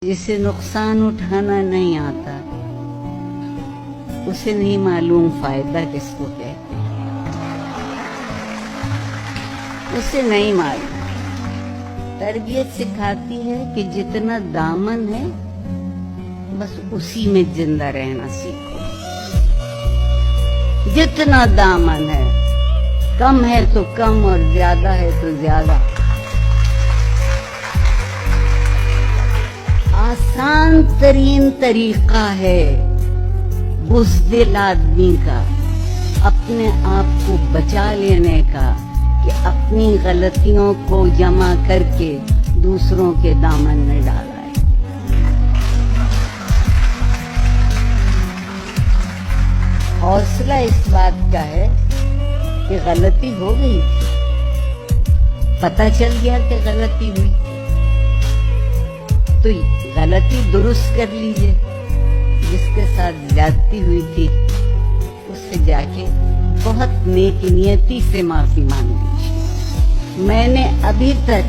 जिसे नुकसान उठाना नहीं आता उसे नहीं मालूम फायदा किसको कहते हैं, उसे नहीं मालूम। तरबियत सिखाती है कि जितना दामन है बस उसी में जिंदा रहना सीखो। जितना दामन है, कम है तो कम और ज्यादा है तो ज्यादा। आसान तरीन तरीका है बुज़दिल आदमी का अपने आप को बचा लेने का कि अपनी गलतियों को जमा करके दूसरों के दामन में डाला है। हौसला इस बात का है कि गलती हो गई थी, पता चल गया कि गलती हुई तो गलती दुरुस्त कर लीजिए। जिसके साथ ज्यादती हुई थी उससे जाके बहुत नेक नियती से माफी मांग लीजिए। मैंने अभी तक